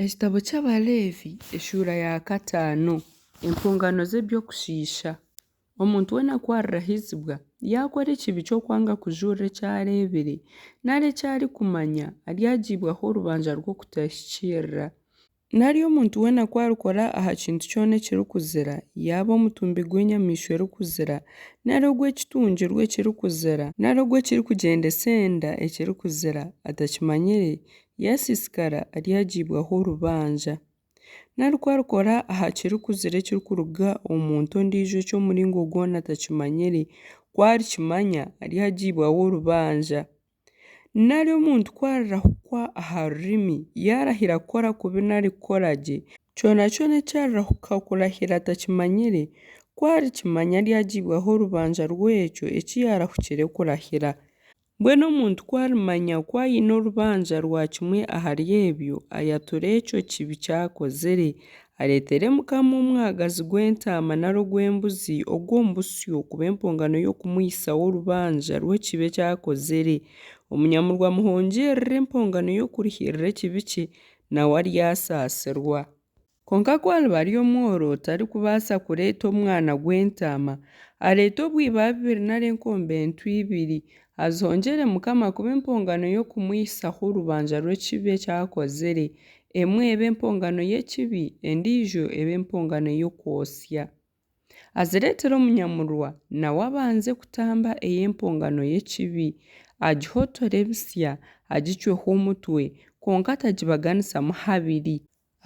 Ekitabo ky'Abaleevi eshuura ya 5 empongano z'ebyokushiisha. Omuntu weena kwarahizibwa yakora ekibi ky'okwanga kujuurira ekyareebire nari ekyarikumanya aryagiibwaho orubanza rw'okutahikirira. Nari omuntu weena kwarikora aha kintu kyona ekirikuzira yaaba omutumbi gw'enyamaishwa erikuzira nari ogw'ekitungirwa ekirikuzira nari ogw'ekirikugyendesa enda ekirikuzira atakimanyire yasiisikara aryagiibwaho orubanza. Nari kwarikora aha kirikuzira ekirikuruga omu muntu ondiijo eky'omuringo gwona atakimanyire kwarikimanya aryagiibwaho orubanza. Nari omuntu kwararahukwa aha rurimi yarahira kukora kubi nari kukora gye kyona kyona ekyararahuka kurahira atakimanyire kwarikimanya aryagiibwaho orubanza rw'ekyo eki yarahukire kurahira. Mbwenu omuntu kwarimanya ku aine orubanza rwa kimwe ahari ebyo ayature ekyo kibi kyakozire areetere Mukama omwagazi gw'entaama nari ogw'embuzi ogw'omu busyo kuba empongano y'okumuhisaho orubanza rw'ekibi ekyakozire. Omunyamurwa muhongyerere empongano y'okurihirira ekibi kye nawe aryasaasirwa. Konka kwariba ari omworo tarikubaasa kureeta omwana gw'entaama areete obwiba 2 nari enkombe ento 2 azihongyere Mukama kuba empongano y'okumuhisaho orubanza rw'ekibi ekyakozire. Emwe ebe empongano y'ekibi endiijo ebe empongano y'okwosya. Azireetere omunyamurwa nawe abanze kutamba ey'empongano y'ekibi agihotore bisya agicweho omutwe konka atagibaganisamu habiri.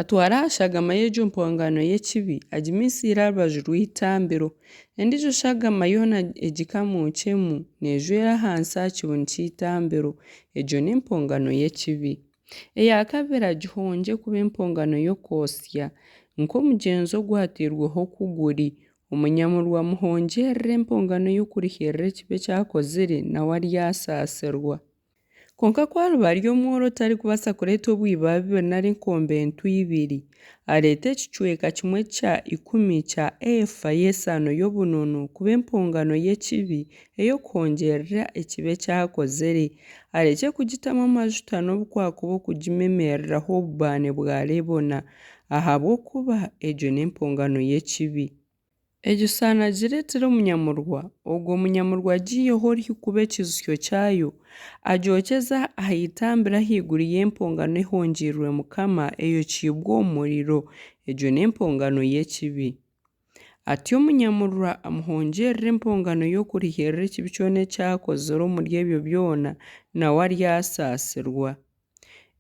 Atware aha shagama y'egyo mpongano y'ekibi agimisiire aha rubaju rw'itambiro endiijo shagama yoona egikamuukyemu nejwera ahansi aha kibunu ky'itambiro. Egyo n'empongano y'ekibi. Eya kabiri agihongye kuba empongano y'okwosya nk'omugyenzi ogu hatiirweho kuguri. Omunyamurwa muhongyerere empongano y'okurihirira ekibi ekyakozire nawe aryasaasirwa. Konka kwariba ari omworo tarikubaasa kureeta obwiba 2 nari enkombe ento 2 areete ekicweka kimwe kya 10 kya efa y'esaano y'obununu kuba empongano y'ekibi ey'okuhongyerera ekibi ekyakozire arekye kugitamu amajuta n'obukwako bw'okugimemereraho obubaane bwa lebona ahabw'okuba egyo n'empongano y'ekibi. Egyo saano agireetere omunyamurwa ogwo munyamurwa agiiyeho orihikuba ekizihyo kyayo agyokyeza aha itambiro ahaiguru y'empongano ehongiirwe Mukama eyokiibwe omu muriro. Egyo n'empongano y'ekibi. Atyo omunyamurwa amuhongyerere empongano y'okurihirira ekibi kyona ekyakozire omuri ebyo byona nawe aryasaasirwa.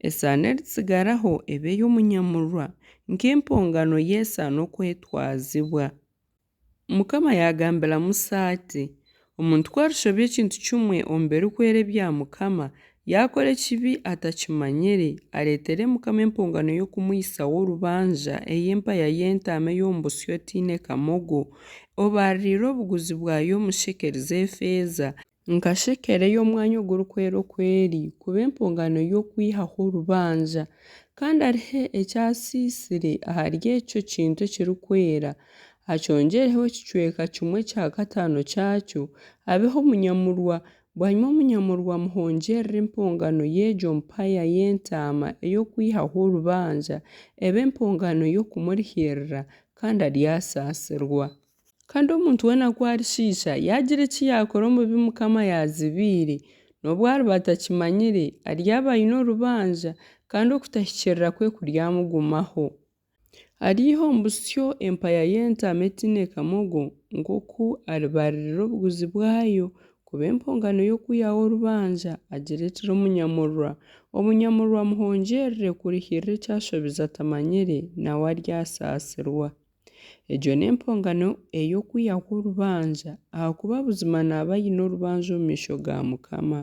Esaano eritsigaraho ebe y'omunyamurwa nk'empongano y'esaano okwetwazibwa. Mukama yagambira Musa ati omuntu kwarishobya ekintu kimwe omu birikwera ebya Mukama yakora ekibi atakimanyire areetere Mukama empongano y'okumuhisaho orubanza ey'empaya y'entaama ey'omu busyo etiine kamogo obaririire obuguzi bwayo omu shekeri z'efeeza nka shekeri ey'omwanya ogurikwera okweri kuba empongano y'okwihaho orubanza. Kandi hariho ekyasiisire ahari ekyo kintu ekirikwera akyongereho ekicweka 1/5 kyakyo abeho omunyamurwa bwanyuma omunyamurwa muhongyerere empongano y'egyo mpaya y'entaama ey'okwihaho orubanza ebe empongano y'okumurihirira kandi aryasaasirwa. Kandi omuntu weena kwarishiisha yagira eki yakora omu bi Mukama yazibiire n'obu ariba atakimanyire aryaba aine orubanza kandi okutahikirira kwe kuryamugumaho. Ariiha omu busyo empaya y'entaama etiine kamogo nk'oku aribaririire obuguzi bwayo kuba empongano y'okwihaho orubanza agireetere omunyamurwa. Omunyamurwa muhongyerere kurihirira ekyashobize atamanyire nawe aryasaasirwa. Egyo n'empongano ey'okwihaho orubanza ahakuba buzima naaba aine orubanza omu maisho ga Mukama.